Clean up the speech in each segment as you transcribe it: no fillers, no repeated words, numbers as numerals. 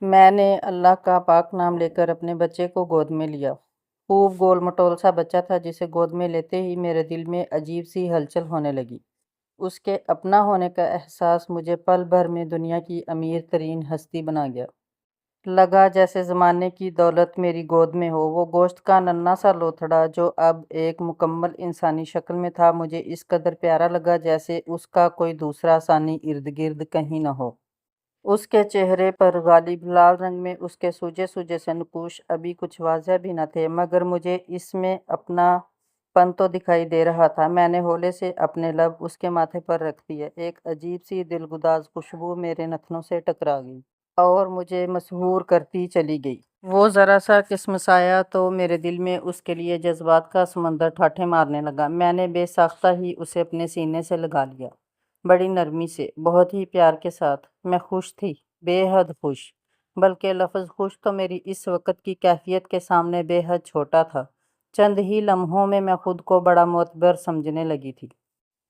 میں نے اللہ کا پاک نام لے کر اپنے بچے کو گود میں لیا۔ خوب گول مٹول سا بچہ تھا جسے گود میں لیتے ہی میرے دل میں عجیب سی ہلچل ہونے لگی۔ اس کے اپنا ہونے کا احساس مجھے پل بھر میں دنیا کی امیر ترین ہستی بنا گیا۔ لگا جیسے زمانے کی دولت میری گود میں ہو۔ وہ گوشت کا ننھا سا لوتھڑا جو اب ایک مکمل انسانی شکل میں تھا مجھے اس قدر پیارا لگا جیسے اس کا کوئی دوسرا ثانی ارد گرد کہیں نہ ہو۔ اس کے چہرے پر غالب لال رنگ میں اس کے سوجے سوجے سے نقوش ابھی کچھ واضح بھی نہ تھے، مگر مجھے اس میں اپنا پن تو دکھائی دے رہا تھا۔ میں نے ہولے سے اپنے لب اس کے ماتھے پر رکھ دیے۔ ایک عجیب سی دلگداز خوشبو میرے نتنوں سے ٹکرا گئی اور مجھے مسحور کرتی چلی گئی۔ وہ ذرا سا کسمسایا تو میرے دل میں اس کے لیے جذبات کا سمندر ٹھاٹھیں مارنے لگا۔ میں نے بے ساختہ ہی اسے اپنے سینے سے لگا لیا، بڑی نرمی سے، بہت ہی پیار کے ساتھ۔ میں خوش تھی، بے حد خوش، بلکہ لفظ خوش تو میری اس وقت کی کیفیت کے سامنے بے حد چھوٹا تھا۔ چند ہی لمحوں میں خود کو بڑا معتبر سمجھنے لگی تھی۔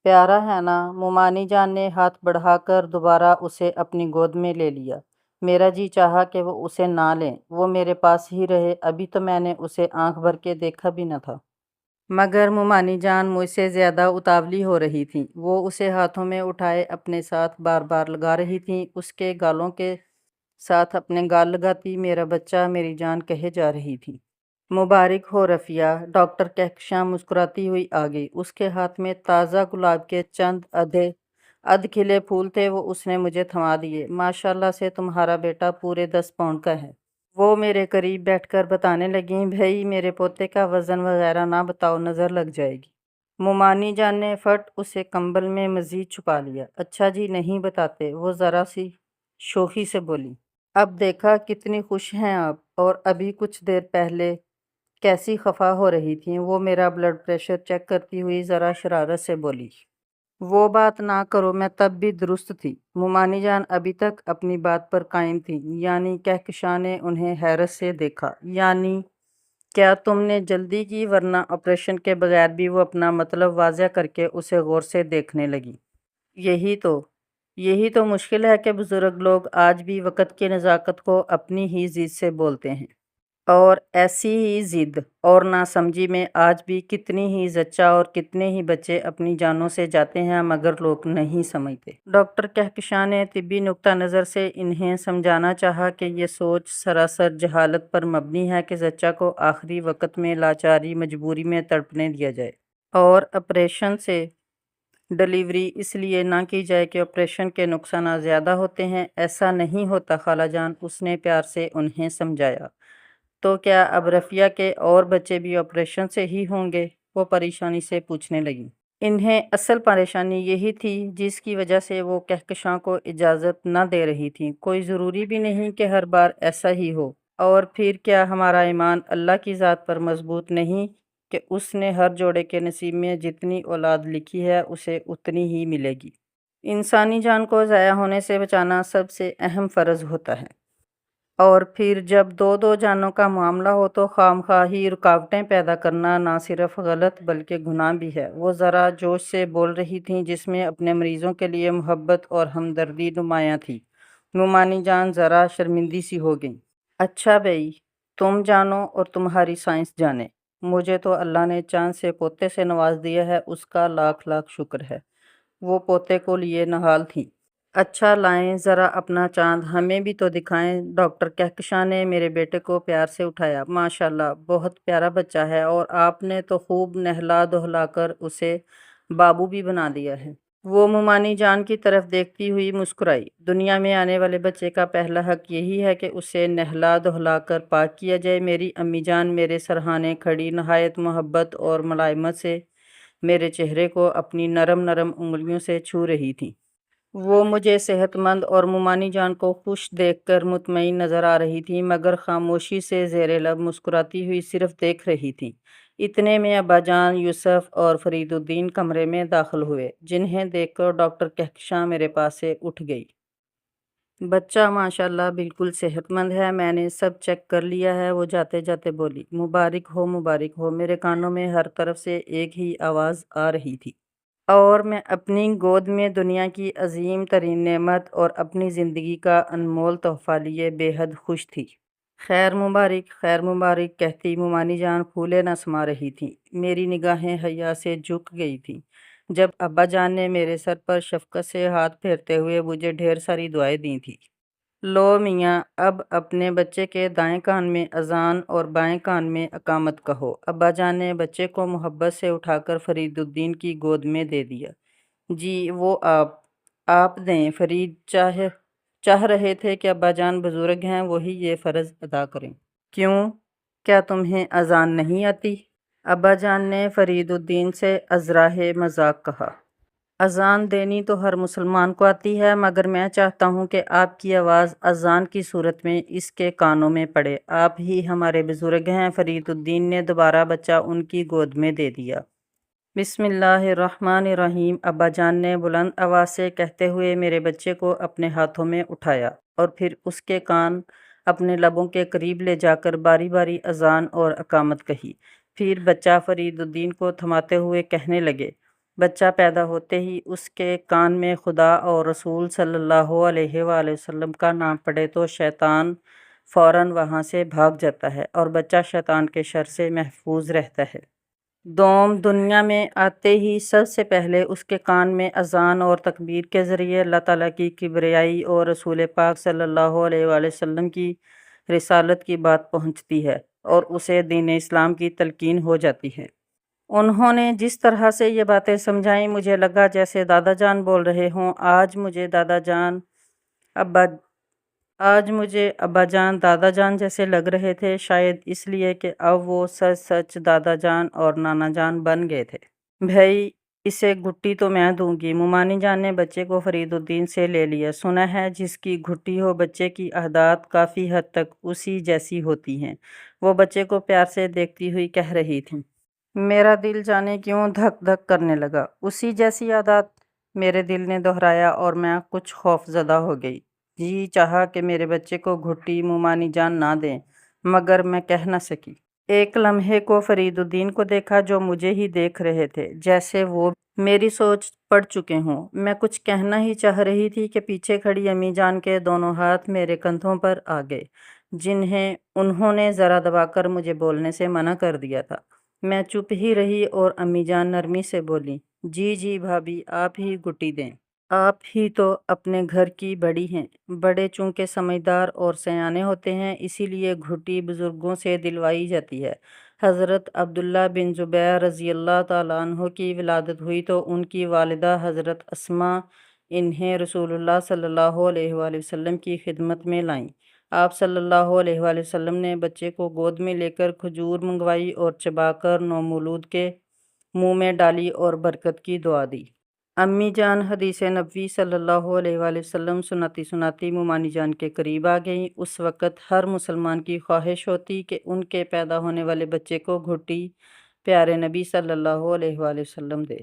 پیارا ہے نا؟ مومانی جان نے ہاتھ بڑھا کر دوبارہ اسے اپنی گود میں لے لیا۔ میرا جی چاہا کہ وہ اسے نہ لیں، وہ میرے پاس ہی رہے۔ ابھی تو میں نے اسے آنکھ بھر کے دیکھا بھی نہ تھا، مگر مومانی جان مجھ سے زیادہ اتاولی ہو رہی تھیں۔ وہ اسے ہاتھوں میں اٹھائے اپنے ساتھ بار بار لگا رہی تھیں، اس کے گالوں کے ساتھ اپنے گال لگاتی میرا بچہ میری جان کہے جا رہی تھی۔ مبارک ہو رفیہ۔ ڈاکٹر کہکشاں مسکراتی ہوئی آ گئی۔ اس کے ہاتھ میں تازہ گلاب کے چند ادھ کھلے پھول تھے، وہ اس نے مجھے تھما دیے۔ ماشاءاللہ سے تمہارا بیٹا پورے 10 پاؤنڈ کا ہے۔ وہ میرے قریب بیٹھ کر بتانے لگیں، بھئی میرے پوتے کا وزن وغیرہ نہ بتاؤ، نظر لگ جائے گی۔ مومانی جان نے فٹ اسے کمبل میں مزید چھپا لیا۔ اچھا جی نہیں بتاتے، وہ ذرا سی شوخی سے بولی۔ اب دیکھا کتنی خوش ہیں آپ، اور ابھی کچھ دیر پہلے کیسی خفا ہو رہی تھیں۔ وہ میرا بلڈ پریشر چیک کرتی ہوئی ذرا شرارت سے بولی۔ وہ بات نہ کرو، میں تب بھی درست تھی۔ مومانی جان ابھی تک اپنی بات پر قائم تھیں۔ یعنی؟ کہکشاں نے انہیں حیرت سے دیکھا۔ یعنی کیا تم نے جلدی کی؟ ورنہ آپریشن کے بغیر بھی وہ اپنا مطلب واضح کر کے اسے غور سے دیکھنے لگی۔ یہی تو مشکل ہے کہ بزرگ لوگ آج بھی وقت کی نزاکت کو اپنی ہی ضد سے بولتے ہیں، اور ایسی ہی ضد اور ناسمجھی میں آج بھی کتنی ہی زچہ اور کتنے ہی بچے اپنی جانوں سے جاتے ہیں، مگر لوگ نہیں سمجھتے۔ ڈاکٹر کہکشاں نے طبی نقطہ نظر سے انہیں سمجھانا چاہا کہ یہ سوچ سراسر جہالت پر مبنی ہے کہ زچہ کو آخری وقت میں لاچاری مجبوری میں تڑپنے دیا جائے، اور آپریشن سے ڈلیوری اس لیے نہ کی جائے کہ آپریشن کے نقصانات زیادہ ہوتے ہیں۔ ایسا نہیں ہوتا خالہ جان، اس نے پیار سے انہیں سمجھایا۔ تو کیا اب رفیہ کے اور بچے بھی آپریشن سے ہی ہوں گے؟ وہ پریشانی سے پوچھنے لگی۔ انہیں اصل پریشانی یہی تھی جس کی وجہ سے وہ کہکشاں کو اجازت نہ دے رہی تھیں۔ کوئی ضروری بھی نہیں کہ ہر بار ایسا ہی ہو، اور پھر کیا ہمارا ایمان اللہ کی ذات پر مضبوط نہیں کہ اس نے ہر جوڑے کے نصیب میں جتنی اولاد لکھی ہے اسے اتنی ہی ملے گی۔ انسانی جان کو ضائع ہونے سے بچانا سب سے اہم فرض ہوتا ہے، اور پھر جب دو جانوں کا معاملہ ہو تو خواہ رکاوٹیں پیدا کرنا نہ صرف غلط بلکہ گناہ بھی ہے۔ وہ ذرا جوش سے بول رہی تھیں جس میں اپنے مریضوں کے لیے محبت اور ہمدردی نمایاں تھی۔ مومانی جان ذرا شرمندی سی ہو گئیں۔ اچھا بھئی، تم جانو اور تمہاری سائنس جانے، مجھے تو اللہ نے چاند سے پوتے سے نواز دیا ہے، اس کا لاکھ لاکھ شکر ہے۔ وہ پوتے کو لیے نہال تھیں۔ اچھا لائیں ذرا اپنا چاند، ہمیں بھی تو دکھائیں۔ ڈاکٹر کہکشاں نے میرے بیٹے کو پیار سے اٹھایا۔ ماشاءاللہ، بہت پیارا بچہ ہے، اور آپ نے تو خوب نہلا دہلا کر اسے بابو بھی بنا دیا ہے۔ وہ مومانی جان کی طرف دیکھتی ہوئی مسکرائی۔ دنیا میں آنے والے بچے کا پہلا حق یہی ہے کہ اسے نہلا دہلا کر پاک کیا جائے۔ میری امی جان میرے سرہانے کھڑی نہایت محبت اور ملائمت سے میرے چہرے کو اپنی نرم نرم انگلیوں سے چھو رہی تھیں۔ وہ مجھے صحت مند اور مومانی جان کو خوش دیکھ کر مطمئن نظر آ رہی تھیں، مگر خاموشی سے زیر لب مسکراتی ہوئی صرف دیکھ رہی تھیں۔ اتنے میں ابا جان، یوسف اور فرید الدین کمرے میں داخل ہوئے، جنہیں دیکھ کر ڈاکٹر کہکشاں میرے پاس سے اٹھ گئی۔ بچہ ماشاءاللہ بالکل صحت مند ہے، میں نے سب چیک کر لیا ہے، وہ جاتے جاتے بولی۔ مبارک ہو، مبارک ہو۔ میرے کانوں میں ہر طرف سے ایک ہی آواز آ رہی تھی۔ اور میں اپنی گود میں دنیا کی عظیم ترین نعمت اور اپنی زندگی کا انمول تحفہ لیے بے حد خوش تھی۔ خیر مبارک کہتی مومانی جان پھولے نہ سما رہی تھیں۔ میری نگاہیں حیا سے جھک گئی تھیں جب ابا جان نے میرے سر پر شفقت سے ہاتھ پھیرتے ہوئے مجھے ڈھیر ساری دعائیں دی تھیں۔ لو میاں، اب اپنے بچے کے دائیں کان میں اذان اور بائیں کان میں اقامت کہو۔ ابا جان نے بچے کو محبت سے اٹھا کر فرید الدین کی گود میں دے دیا۔ جی وہ آپ دیں۔ فرید چاہ رہے تھے کہ ابا جان بزرگ ہیں، وہی یہ فرض ادا کریں۔ کیوں؟ کیا تمہیں اذان نہیں آتی؟ ابا جان نے فرید الدین سے ازراہ مذاق کہا۔ اذان دینی تو ہر مسلمان کو آتی ہے، مگر میں چاہتا ہوں کہ آپ کی آواز اذان کی صورت میں اس کے کانوں میں پڑے۔ آپ ہی ہمارے بزرگ ہیں۔ فرید الدین نے دوبارہ بچہ ان کی گود میں دے دیا۔ بسم اللہ الرحمن الرحیم، ابا جان نے بلند آواز سے کہتے ہوئے میرے بچے کو اپنے ہاتھوں میں اٹھایا اور پھر اس کے کان اپنے لبوں کے قریب لے جا کر باری باری اذان اور اقامت کہی۔ پھر بچہ فرید الدین کو تھماتے ہوئے کہنے لگے۔ بچہ پیدا ہوتے ہی اس کے کان میں خدا اور رسول صلی اللہ علیہ وآلہ وسلم کا نام پڑے تو شیطان فوراً وہاں سے بھاگ جاتا ہے اور بچہ شیطان کے شر سے محفوظ رہتا ہے۔ دوم، دنیا میں آتے ہی سب سے پہلے اس کے کان میں اذان اور تکبیر کے ذریعے اللہ تعالیٰ کی کبریائی اور رسول پاک صلی اللہ علیہ وآلہ وسلم کی رسالت کی بات پہنچتی ہے اور اسے دین اسلام کی تلقین ہو جاتی ہے۔ انہوں نے جس طرح سے یہ باتیں سمجھائیں مجھے لگا جیسے دادا جان بول رہے ہوں۔ آج مجھے ابا جان دادا جان جیسے لگ رہے تھے، شاید اس لیے کہ اب وہ سچ دادا جان اور نانا جان بن گئے تھے۔ بھائی اسے گھٹی تو میں دوں گی۔ مومانی جان نے بچے کو فرید الدین سے لے لیا۔ سنا ہے جس کی گھٹی ہو بچے کی عادات کافی حد تک اسی جیسی ہوتی ہیں۔ وہ بچے کو پیار سے دیکھتی ہوئی کہہ رہی تھی۔ میرا دل جانے کیوں دھک دھک کرنے لگا۔ اسی جیسی عادات، میرے دل نے دہرایا اور میں کچھ خوف زدہ ہو گئی۔ جی چاہا کہ میرے بچے کو گھٹی مومانی جان نہ دیں، مگر میں کہہ نہ سکی۔ ایک لمحے کو فرید الدین کو دیکھا جو مجھے ہی دیکھ رہے تھے، جیسے وہ میری سوچ پڑھ چکے ہوں۔ میں کچھ کہنا ہی چاہ رہی تھی کہ پیچھے کھڑی امی جان کے دونوں ہاتھ میرے کندھوں پر آ گئے، جنہیں انہوں نے ذرا دبا کر مجھے بولنے سے منع کر دیا تھا۔ میں چپ ہی رہی اور امی جان نرمی سے بولی، جی بھابھی آپ ہی گھٹی دیں۔ آپ ہی تو اپنے گھر کی بڑی ہیں۔ بڑے چونکہ سمجھدار اور سیانے ہوتے ہیں، اسی لیے گھٹی بزرگوں سے دلوائی جاتی ہے۔ حضرت عبداللہ بن زبیر رضی اللہ تعالیٰ عنہ کی ولادت ہوئی تو ان کی والدہ حضرت اسماء انہیں رسول اللہ صلی اللہ علیہ وآلہ وسلم کی خدمت میں لائیں۔ آپ صلی اللہ علیہ وآلہ وسلم نے بچے کو گود میں لے کر کھجور منگوائی اور چبا کر نومولود کے منہ میں ڈالی اور برکت کی دعا دی۔ امی جان حدیث نبوی صلی اللہ علیہ وآلہ وسلم سناتی مومانی جان کے قریب آ گئیں۔ اس وقت ہر مسلمان کی خواہش ہوتی کہ ان کے پیدا ہونے والے بچے کو گھٹی پیارے نبی صلی اللہ علیہ وآلہ وسلم دے۔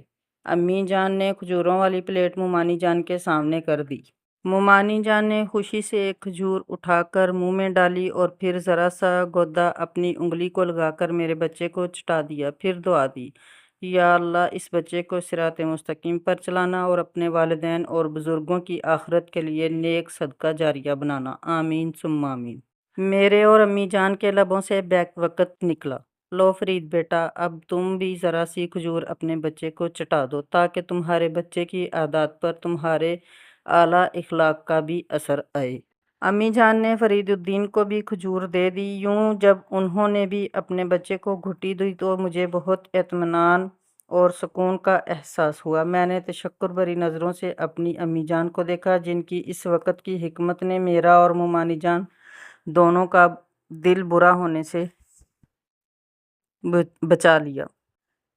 امی جان نے کھجوروں والی پلیٹ مومانی جان کے سامنے کر دی۔ مومانی جان نے خوشی سے ایک کھجور اٹھا کر منہ میں ڈالی اور پھر ذرا سا گودا اپنی انگلی کو لگا کر میرے بچے کو چٹا دیا۔ پھر دعا دی، یا اللہ اس بچے کو صراط مستقیم پر چلانا اور اپنے والدین اور بزرگوں کی آخرت کے لیے نیک صدقہ جاریہ بنانا، آمین ثم آمین۔ میرے اور امی جان کے لبوں سے بیک وقت نکلا، لو فرید بیٹا اب تم بھی ذرا سی کھجور اپنے بچے کو چٹا دو تاکہ تمہارے بچے کی عادات پر تمہارے اعلیٰ اخلاق کا بھی اثر آئے۔ امی جان نے فرید الدین کو بھی کھجور دے دی۔ یوں جب انہوں نے بھی اپنے بچے کو گھٹی دی تو مجھے بہت اطمینان اور سکون کا احساس ہوا۔ میں نے تشکر بھری نظروں سے اپنی امی جان کو دیکھا، جن کی اس وقت کی حکمت نے میرا اور مومانی جان دونوں کا دل برا ہونے سے بچا لیا۔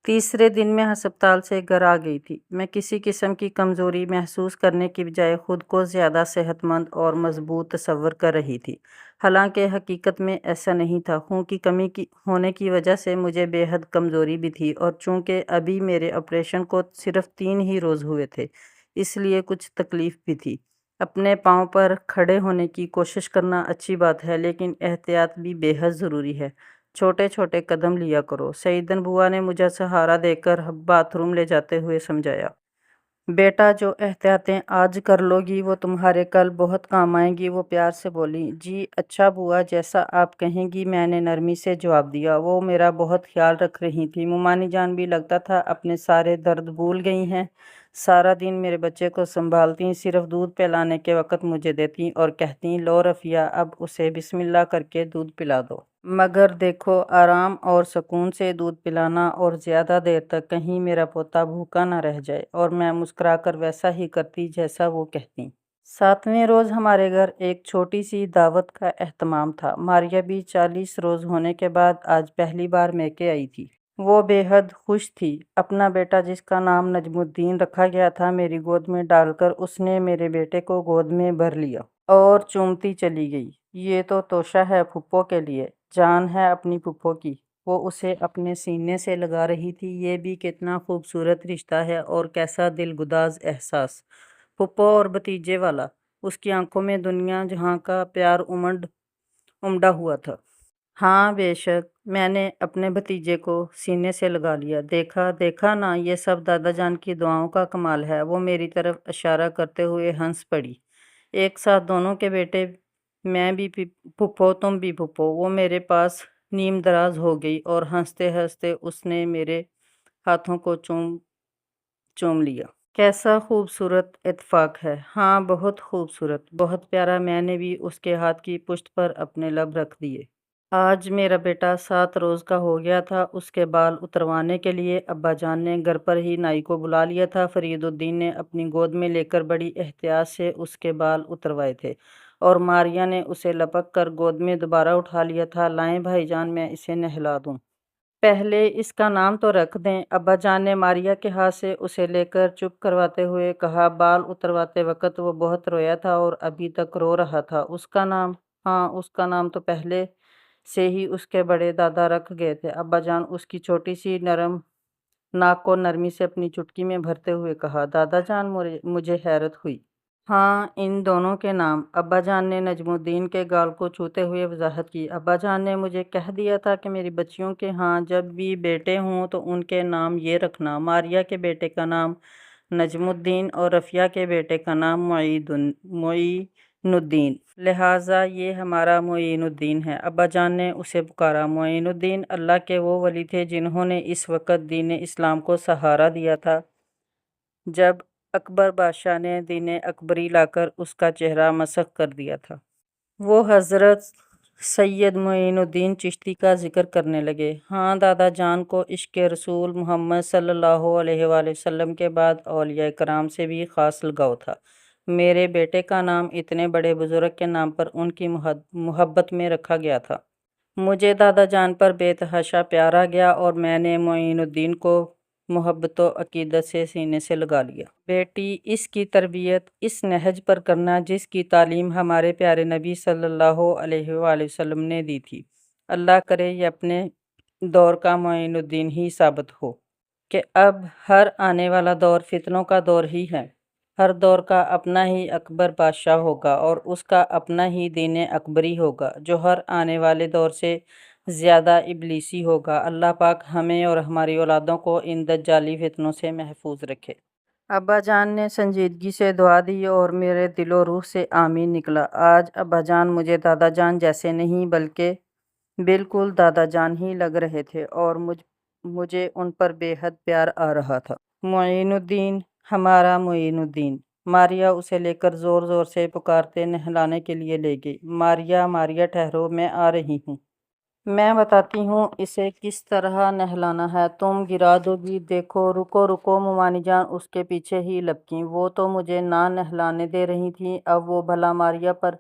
تیسرے دن میں ہسپتال سے گھر آ گئی تھی۔ میں کسی قسم کی کمزوری محسوس کرنے کی بجائے خود کو زیادہ صحت مند اور مضبوط تصور کر رہی تھی، حالانکہ حقیقت میں ایسا نہیں تھا۔ خون کی کمی ہونے کی وجہ سے مجھے بے حد کمزوری بھی تھی اور چونکہ ابھی میرے آپریشن کو صرف 3 ہی روز ہوئے تھے، اس لیے کچھ تکلیف بھی تھی۔ اپنے پاؤں پر کھڑے ہونے کی کوشش کرنا اچھی بات ہے، لیکن احتیاط بھی بے حد ضروری ہے۔ چھوٹے چھوٹے قدم لیا کرو۔ سعیدن بوا نے مجھے سہارا دے کر باتھ روم لے جاتے ہوئے سمجھایا۔ بیٹا جو احتیاطیں آج کر لو گی وہ تمہارے کل بہت کام آئیں گی۔ وہ پیار سے بولی۔ جی اچھا بوا، جیسا آپ کہیں گی، میں نے نرمی سے جواب دیا۔ وہ میرا بہت خیال رکھ رہی تھی۔ ممانی جان بھی لگتا تھا اپنے سارے درد بھول گئی ہیں۔ سارا دن میرے بچے کو سنبھالتی، صرف دودھ پلانے کے وقت مجھے دیتی اور کہتی، لو رفیہ اب اسے بسم اللہ کر کے دودھ پلا دو۔ مگر دیکھو آرام اور سکون سے دودھ پلانا اور زیادہ دیر تک کہیں میرا پوتا بھوکا نہ رہ جائے۔ اور میں مسکرا کر ویسا ہی کرتی جیسا وہ کہتی۔ 7ویں روز ہمارے گھر ایک چھوٹی سی دعوت کا اہتمام تھا۔ ماریا بھی 40 روز ہونے کے بعد آج پہلی بار میکے آئی تھی۔ وہ بے حد خوش تھی۔ اپنا بیٹا جس کا نام نجم الدین رکھا گیا تھا میری گود میں ڈال کر اس نے میرے بیٹے کو گود میں بھر لیا اور چومتی چلی گئی۔ یہ تو توشہ ہے پھپھو کے لیے، جان ہے اپنی پھپھو کی۔ وہ اسے اپنے سینے سے لگا رہی تھی۔ یہ بھی کتنا خوبصورت رشتہ ہے اور کیسا دلگداز احساس، پھپھو اور بھتیجے والا۔ اس کی آنکھوں میں دنیا جہاں کا پیار امڈا ہوا تھا۔ ہاں بے شک، میں نے اپنے بھتیجے کو سینے سے لگا لیا۔ دیکھا نا، یہ سب دادا جان کی دعاؤں کا کمال ہے۔ وہ میری طرف اشارہ کرتے ہوئے ہنس پڑی۔ ایک ساتھ دونوں کے بیٹے، میں بھی پھپھو تم بھی پھپھو۔ وہ میرے پاس نیم دراز ہو گئی اور ہنستے ہنستے اس نے میرے ہاتھوں کو چوم لیا۔ کیسا خوبصورت اتفاق ہے۔ ہاں بہت خوبصورت، بہت پیارا۔ میں نے بھی اس کے ہاتھ کی پشت پر اپنے لب رکھ دیے۔ آج میرا بیٹا 7 روز کا ہو گیا تھا۔ اس کے بال اتروانے کے لیے ابا جان نے گھر پر ہی نائی کو بلا لیا تھا۔ فرید الدین نے اپنی گود میں لے کر بڑی احتیاط سے اس کے بال اتروائے تھے اور ماریا نے اسے لپک کر گود میں دوبارہ اٹھا لیا تھا۔ لائیں بھائی جان، میں اسے نہلا دوں۔ پہلے اس کا نام تو رکھ دیں، ابا جان نے ماریا کے ہاتھ سے اسے لے کر چپ کرواتے ہوئے کہا۔ بال اترواتے وقت وہ بہت رویا تھا اور ابھی تک رو رہا تھا۔ اس کا نام؟ ہاں، اس کا نام تو پہلے سے ہی اس کے بڑے دادا رکھ گئے تھے، ابا جان اس کی چھوٹی سی نرم ناک کو نرمی سے اپنی چٹکی میں بھرتے ہوئے کہا۔ دادا جان، مجھے حیرت ہوئی۔ ہاں، ان دونوں کے نام؟ ابا جان نے نجم الدین کے گال کو چھوتے ہوئے وضاحت کی۔ ابا جان نے مجھے کہہ دیا تھا کہ میری بچیوں کے ہاں جب بھی بیٹے ہوں تو ان کے نام یہ رکھنا، ماریا کے بیٹے کا نام نجم الدین اور رفیہ کے بیٹے کا نام معین الدین، لہٰذا یہ ہمارا معین الدین ہے۔ ابا جان نے اسے پکارا۔ معین الدین اللہ کے وہ ولی تھے جنہوں نے اس وقت دین اسلام کو سہارا دیا تھا جب اکبر بادشاہ نے دین اکبری لا کر اس کا چہرہ مسخ کر دیا تھا۔ وہ حضرت سید معین الدین چشتی کا ذکر کرنے لگے۔ ہاں، دادا جان کو عشق رسول محمد صلی اللہ علیہ وآلہ وسلم کے بعد اولیاء کرام سے بھی خاص لگاؤ تھا۔ میرے بیٹے کا نام اتنے بڑے بزرگ کے نام پر ان کی محبت میں رکھا گیا تھا۔ مجھے دادا جان پر بے تحاشا پیار آ گیا اور میں نے معین الدین کو محبت و عقیدت سے سینے سے لگا لیا۔ بیٹی، اس کی تربیت اس نہج پر کرنا جس کی تعلیم ہمارے پیارے نبی صلی اللہ علیہ وآلہ وسلم نے دی تھی۔ اللہ کرے یہ اپنے دور کا معین الدین ہی ثابت ہو، کہ اب ہر آنے والا دور فتنوں کا دور ہی ہے۔ ہر دور کا اپنا ہی اکبر بادشاہ ہوگا اور اس کا اپنا ہی دین اکبری ہوگا جو ہر آنے والے دور سے زیادہ ابلیسی ہوگا۔ اللہ پاک ہمیں اور ہماری اولادوں کو ان دجالی فتنوں سے محفوظ رکھے۔ ابا جان نے سنجیدگی سے دعا دی اور میرے دل و روح سے آمین نکلا۔ آج ابا جان مجھے دادا جان جیسے نہیں بلکہ بالکل دادا جان ہی لگ رہے تھے اور مجھے ان پر بے حد پیار آ رہا تھا۔ معین الدین، ہمارا معین الدین، ماریا اسے لے کر زور زور سے پکارتے نہلانے کے لیے لے گئی۔ ماریا ٹھہرو، میں آ رہی ہوں۔ میں بتاتی ہوں اسے کس طرح نہلانا ہے، تم گرا دو گی۔ دیکھو، رکو ممانی جان اس کے پیچھے ہی لپکیں۔ وہ تو مجھے نہ نہلانے دے رہی تھیں، اب وہ بھلا ماریا پر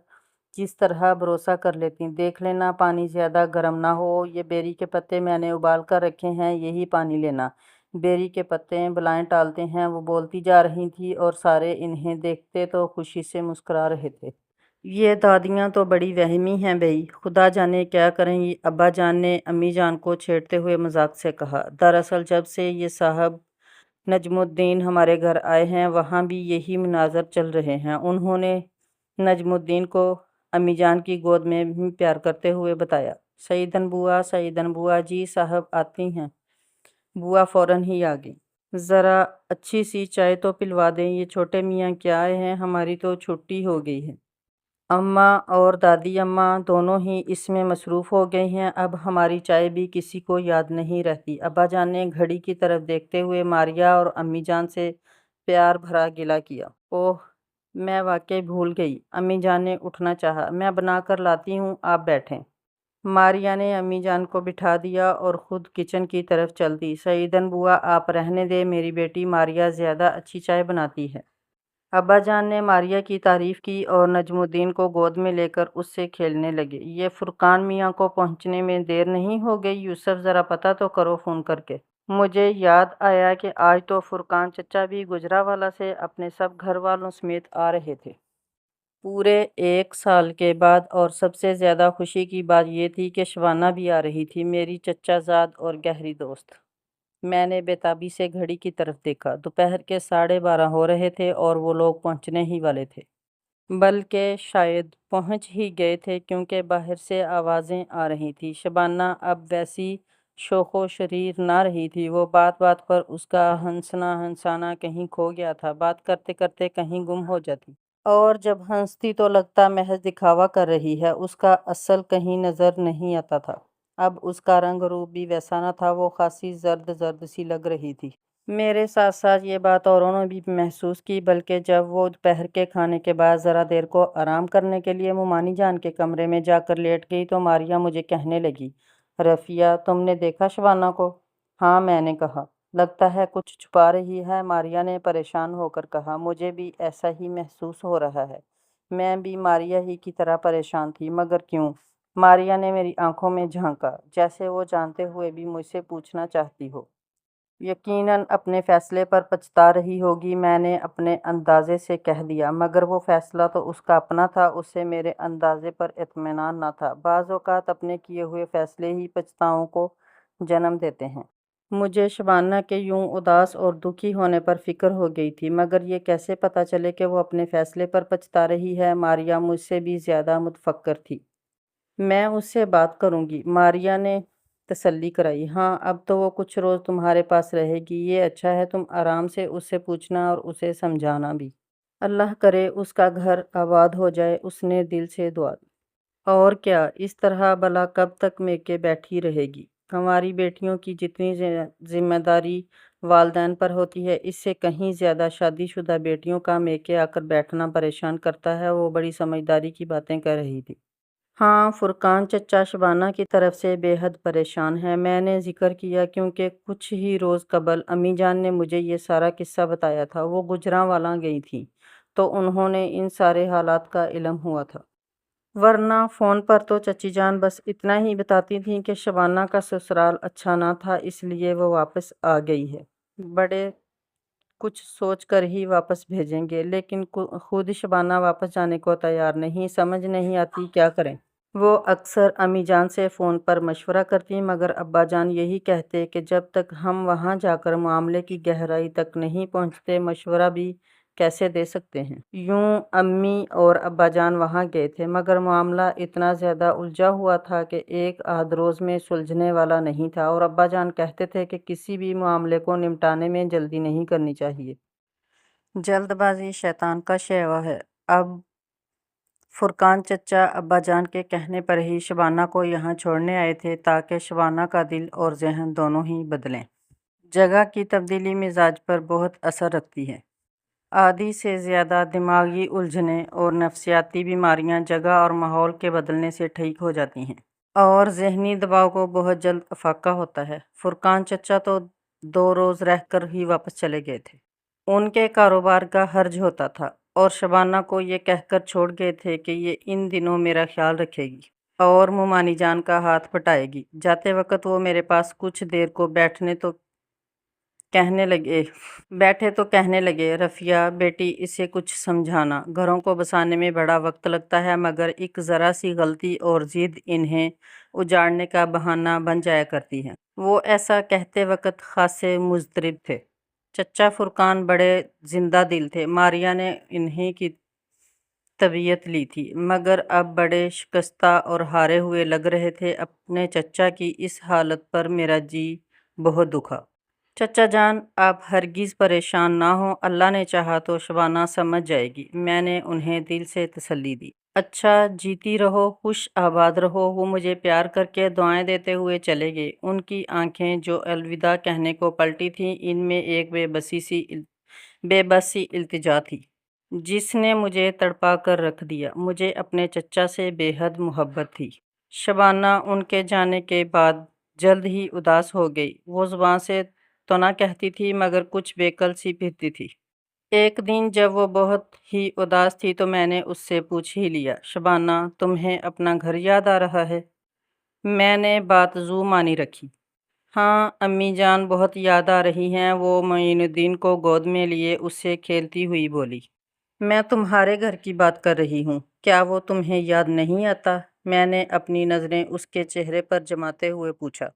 کس طرح بھروسہ کر لیتی۔ دیکھ لینا پانی زیادہ گرم نہ ہو، یہ بیری کے پتے میں نے ابال کر رکھے ہیں، یہی پانی لینا۔ بیری کے پتے بلائیں ٹالتے ہیں، وہ بولتی جا رہی تھی اور سارے انہیں دیکھتے تو خوشی سے مسکرا رہے تھے۔ یہ دادیاں تو بڑی وہمی ہیں بھئی، خدا جانے کیا کریں گی، ابا جان نے امی جان کو چھیڑتے ہوئے مذاق سے کہا۔ دراصل جب سے یہ صاحب نجم الدین ہمارے گھر آئے ہیں وہاں بھی یہی مناظر چل رہے ہیں۔ انہوں نے نجم الدین کو امی جان کی گود میں بھی پیار کرتے ہوئے بتایا، سعیدن بوا جی صاحب آتی ہیں۔ بوا فوراً ہی آ گئی۔ ذرا اچھی سی چائے تو پلوا دیں، یہ چھوٹے میاں کیا آئے ہیں، ہماری تو چھٹی ہو گئی ہے۔ اماں اور دادی اماں دونوں ہی اس میں مصروف ہو گئی ہیں، اب ہماری چائے بھی کسی کو یاد نہیں رہتی۔ ابا جان نے گھڑی کی طرف دیکھتے ہوئے ماریا اور امی جان سے پیار بھرا گلہ کیا۔ اوہ، میں واقعی بھول گئی۔ امی جان نے اٹھنا چاہا۔ میں بنا کر لاتی ہوں، آپ بیٹھیں۔ ماریا نے امی جان کو بٹھا دیا اور خود کچن کی طرف چل دی۔ سعیدن بوا آپ رہنے دیں، میری بیٹی ماریا زیادہ اچھی چائے بناتی ہے۔ ابا جان نے ماریا کی تعریف کی اور نجم الدین کو گود میں لے کر اس سے کھیلنے لگے۔ یہ فرقان میاں کو پہنچنے میں دیر نہیں ہو گئی؟ یوسف ذرا پتہ تو کرو فون کر کے۔ مجھے یاد آیا کہ آج تو فرقان چچا بھی گجرانوالہ سے اپنے سب گھر والوں سمیت آ رہے تھے۔ پورے 1 سال کے بعد، اور سب سے زیادہ خوشی کی بات یہ تھی کہ شبانہ بھی آ رہی تھی، میری چچا زاد اور گہری دوست۔ میں نے بے تابی سے گھڑی کی طرف دیکھا۔ دوپہر کے 12:30 ہو رہے تھے اور وہ لوگ پہنچنے ہی والے تھے، بلکہ شاید پہنچ ہی گئے تھے، کیونکہ باہر سے آوازیں آ رہی تھیں۔ شبانہ اب ویسی شوخ و شریر نہ رہی تھی، وہ بات بات پر اس کا ہنسانا کہیں کھو گیا تھا، بات کرتے کرتے کہیں گم ہو جاتی، اور جب ہنستی تو لگتا محض دکھاوا کر رہی ہے، اس کا اصل کہیں نظر نہیں آتا تھا۔ اب اس کا رنگ روپ بھی ویسا نہ تھا، وہ خاصی زرد سی لگ رہی تھی۔ میرے ساتھ ساتھ یہ بات اوروں نے بھی محسوس کی، بلکہ جب وہ دوپہر کے کھانے کے بعد ذرا دیر کو آرام کرنے کے لیے مومانی جان کے کمرے میں جا کر لیٹ گئی تو ماریا مجھے کہنے لگی، رفیہ تم نے دیکھا شبانہ کو؟ ہاں، میں نے کہا۔ لگتا ہے کچھ چھپا رہی ہے، ماریا نے پریشان ہو کر کہا۔ مجھے بھی ایسا ہی محسوس ہو رہا ہے۔ میں بھی ماریا ہی کی طرح پریشان تھی، مگر کیوں؟ ماریا نے میری آنکھوں میں جھانکا، جیسے وہ جانتے ہوئے بھی مجھ سے پوچھنا چاہتی ہو۔ یقیناً اپنے فیصلے پر پچھتا رہی ہوگی، میں نے اپنے اندازے سے کہہ دیا، مگر وہ فیصلہ تو اس کا اپنا تھا، اسے میرے اندازے پر اطمینان نہ تھا۔ بعض اوقات اپنے کیے ہوئے فیصلے ہی پچھتاؤں کو جنم دیتے ہیں۔ مجھے شبانہ کے یوں اداس اور دکھی ہونے پر فکر ہو گئی تھی، مگر یہ کیسے پتہ چلے کہ وہ اپنے فیصلے پر پچھتا رہی ہے؟ ماریا مجھ سے بھی زیادہ متفکر تھی۔ میں اس سے بات کروں گی، ماریا نے تسلی کرائی۔ ہاں، اب تو وہ کچھ روز تمہارے پاس رہے گی، یہ اچھا ہے، تم آرام سے اس سے پوچھنا اور اسے سمجھانا بھی۔ اللہ کرے اس کا گھر آباد ہو جائے، اس نے دل سے دعا دی۔ اور کیا، اس طرح بھلا کب تک میکے بیٹھی رہے گی؟ ہماری بیٹیوں کی جتنی ذمہ داری والدین پر ہوتی ہے، اس سے کہیں زیادہ شادی شدہ بیٹیوں کا میکے آ کر بیٹھنا پریشان کرتا ہے۔ وہ بڑی سمجھداری کی باتیں کہہ رہی تھی۔ ہاں، فرقان چچا شبانہ کی طرف سے بے حد پریشان ہے، میں نے ذکر کیا، کیونکہ کچھ ہی روز قبل امی جان نے مجھے یہ سارا قصہ بتایا تھا۔ وہ گجرانوالہ گئی تھیں تو انہوں نے ان سارے حالات کا علم ہوا تھا، ورنہ فون پر تو چچی جان بس اتنا ہی بتاتی تھیں کہ شبانہ کا سسرال اچھا نہ تھا، اس لیے وہ واپس آ گئی ہے۔ بڑے کچھ سوچ کر ہی واپس بھیجیں گے، لیکن خود شبانہ واپس جانے کو تیار نہیں، سمجھ نہیں آتی کیا کریں۔ وہ اکثر امی جان سے فون پر مشورہ کرتی، مگر ابا جان یہی کہتے کہ جب تک ہم وہاں جا کر معاملے کی گہرائی تک نہیں پہنچتے، مشورہ بھی کیسے دے سکتے ہیں۔ یوں امی اور ابا جان وہاں گئے تھے، مگر معاملہ اتنا زیادہ الجھا ہوا تھا کہ ایک آدھ روز میں سلجھنے والا نہیں تھا، اور ابا جان کہتے تھے کہ کسی بھی معاملے کو نمٹانے میں جلدی نہیں کرنی چاہیے۔ جلد بازی شیطان کا شیوا ہے۔ اب فرقان چچا ابا جان کے کہنے پر ہی شبانہ کو یہاں چھوڑنے آئے تھے، تاکہ شبانہ کا دل اور ذہن دونوں ہی بدلیں۔ جگہ کی تبدیلی مزاج پر بہت اثر رکھتی ہے۔ آدھی سے زیادہ دماغی الجھنیں اور نفسیاتی بیماریاں جگہ اور ماحول کے بدلنے سے ٹھیک ہو جاتی ہیں، اور ذہنی دباؤ کو بہت جلد افاقہ ہوتا ہے۔ فرقان چچا تو 2 روز رہ کر ہی واپس چلے گئے تھے، ان کے کاروبار کا حرج ہوتا تھا، اور شبانہ کو یہ کہہ کر چھوڑ گئے تھے کہ یہ ان دنوں میرا خیال رکھے گی اور مومانی جان کا ہاتھ پٹائے گی۔ جاتے وقت وہ میرے پاس کچھ دیر کو بیٹھے تو کہنے لگے، رفیہ بیٹی اسے کچھ سمجھانا، گھروں کو بسانے میں بڑا وقت لگتا ہے، مگر ایک ذرا سی غلطی اور ضد انہیں اجاڑنے کا بہانہ بن جایا کرتی ہے۔ وہ ایسا کہتے وقت خاصے مضطرب تھے۔ چچا فرقان بڑے زندہ دل تھے، ماریا نے انہیں کی طبیعت لی تھی، مگر اب بڑے شکستہ اور ہارے ہوئے لگ رہے تھے۔ اپنے چچا کی اس حالت پر میرا جی بہت دکھا۔ چچا جان، آپ ہرگز پریشان نہ ہوں، اللہ نے چاہا تو شبانہ سمجھ جائے گی، میں نے انہیں دل سے تسلی دی۔ اچھا، جیتی رہو، خوش آباد رہو۔ وہ مجھے پیار کر کے دعائیں دیتے ہوئے چلے گئے۔ ان کی آنکھیں جو الوداع کہنے کو پلٹی تھیں، ان میں ایک بے بس سی التجا تھی جس نے مجھے تڑپا کر رکھ دیا۔ مجھے اپنے چچا سے بے حد محبت تھی۔ شبانہ ان کے جانے کے بعد جلد ہی اداس ہو گئی۔ وہ زبان سے تو نہ کہتی تھی مگر کچھ بے کل سی پھرتی تھی۔ ایک دن جب وہ بہت ہی اداس تھی تو میں نے اس سے پوچھ ہی لیا، شبانہ، تمہیں اپنا گھر یاد آ رہا ہے؟ میں نے بات زو مانی رکھی۔ ہاں امی جان، بہت یاد آ رہی ہیں، وہ معین الدین کو گود میں لیے اس سے کھیلتی ہوئی بولی۔ میں تمہارے گھر کی بات کر رہی ہوں، کیا وہ تمہیں یاد نہیں آتا؟ میں نے اپنی نظریں اس کے چہرے پر جماتے ہوئے پوچھا۔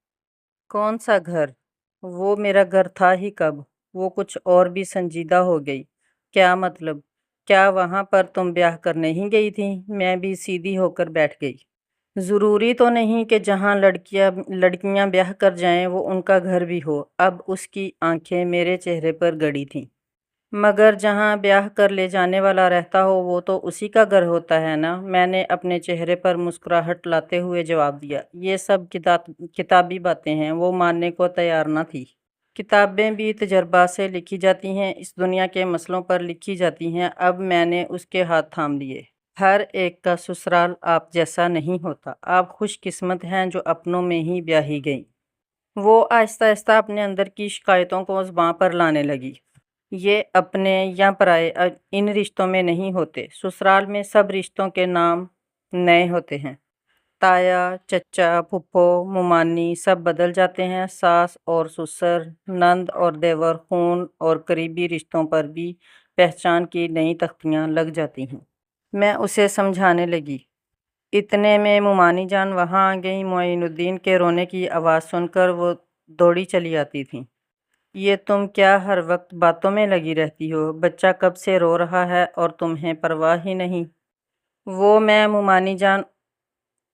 کون سا گھر؟ وہ میرا گھر تھا ہی کب؟ وہ کچھ اور بھی سنجیدہ ہو گئی۔ کیا مطلب؟ کیا وہاں پر تم بیاہ کرنے ہی گئی تھی؟ میں بھی سیدھی ہو کر بیٹھ گئی۔ ضروری تو نہیں کہ جہاں لڑکیاں بیاہ کر جائیں وہ ان کا گھر بھی ہو۔ اب اس کی آنکھیں میرے چہرے پر گڑی تھیں۔ مگر جہاں بیاہ کر لے جانے والا رہتا ہو وہ تو اسی کا گھر ہوتا ہے نا؟ میں نے اپنے چہرے پر مسکراہٹ لاتے ہوئے جواب دیا۔ یہ سب کتابی باتیں ہیں۔ وہ ماننے کو تیار نہ تھی۔ کتابیں بھی تجربات سے لکھی جاتی ہیں، اس دنیا کے مسئلوں پر لکھی جاتی ہیں۔ اب میں نے اس کے ہاتھ تھام لیے۔ ہر ایک کا سسرال آپ جیسا نہیں ہوتا۔ آپ خوش قسمت ہیں جو اپنوں میں ہی بیاہی گئیں۔ وہ آہستہ آہستہ اپنے اندر کی شکایتوں کو زباں پر لانے لگی۔ یہ اپنے یا پرائے ان رشتوں میں نہیں ہوتے۔ سسرال میں سب رشتوں کے نام نئے ہوتے ہیں۔ تایا، چچا، پھپھو، ممانی سب بدل جاتے ہیں۔ ساس اور سسر، نند اور دیور، خون اور قریبی رشتوں پر بھی پہچان کی نئی تختیاں لگ جاتی ہیں۔ میں اسے سمجھانے لگی۔ اتنے میں ممانی جان وہاں آ گئیں۔ معین الدین کے رونے کی آواز سن کر وہ دوڑی چلی آتی تھیں۔ یہ تم کیا ہر وقت باتوں میں لگی رہتی ہو؟ بچہ کب سے رو رہا ہے اور تمہیں پرواہ ہی نہیں؟ وہ میں ممانی جان،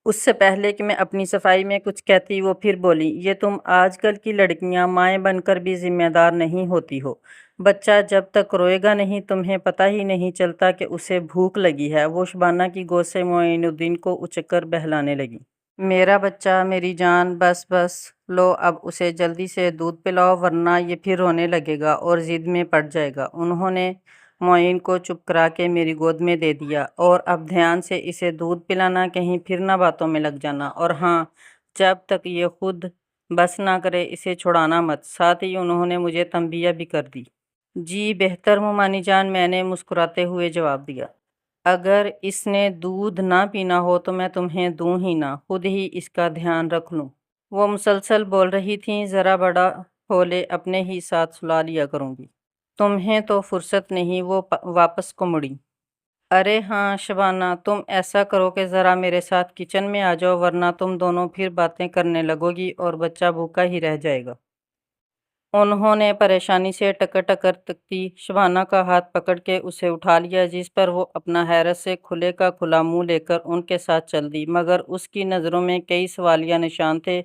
اس سے پہلے کہ میں اپنی صفائی میں کچھ کہتی وہ پھر بولی، یہ تم آج کل کی لڑکیاں مائیں بن کر بھی ذمہ دار نہیں ہوتی ہو۔ بچہ جب تک روئے گا نہیں تمہیں پتہ ہی نہیں چلتا کہ اسے بھوک لگی ہے۔ وہ شبانہ کی گود سے معین الدین کو اچک کر بہلانے لگی۔ میرا بچہ، میری جان، بس بس، لو اب اسے جلدی سے دودھ پلاؤ ورنہ یہ پھر رونے لگے گا اور ضد میں پڑ جائے گا۔ انہوں نے معین کو چپ کرا کے میری گود میں دے دیا۔ اور اب دھیان سے اسے دودھ پلانا، کہیں پھر نہ باتوں میں لگ جانا، اور ہاں، جب تک یہ خود بس نہ کرے اسے چھڑانا مت۔ ساتھ ہی انہوں نے مجھے تنبیہ بھی کر دی۔ جی بہتر ممانی جان، میں نے مسکراتے ہوئے جواب دیا۔ اگر اس نے دودھ نہ پینا ہو تو میں تمہیں دوں ہی نہ، خود ہی اس کا دھیان رکھ لوں۔ وہ مسلسل بول رہی تھیں، ذرا بڑا ہو لے اپنے ہی ساتھ سلا لیا کروں گی۔ تمہیں تو فرصت نہیں۔ وہ واپس کو مڑی۔ ارے ہاں شبانہ، تم ایسا کرو کہ ذرا میرے ساتھ کچن میں آ جاؤ ورنہ تم دونوں پھر باتیں کرنے لگو گی اور بچہ بھوکا ہی رہ جائے گا۔ انہوں نے پریشانی سے ٹکر ٹکر تکتی شبانہ کا ہاتھ پکڑ کے اسے اٹھا لیا، جس پر وہ اپنا حیرت سے کھلے کا کھلا منہ لے کر ان کے ساتھ چل دی، مگر اس کی نظروں میں کئی سوالیہ نشان تھے۔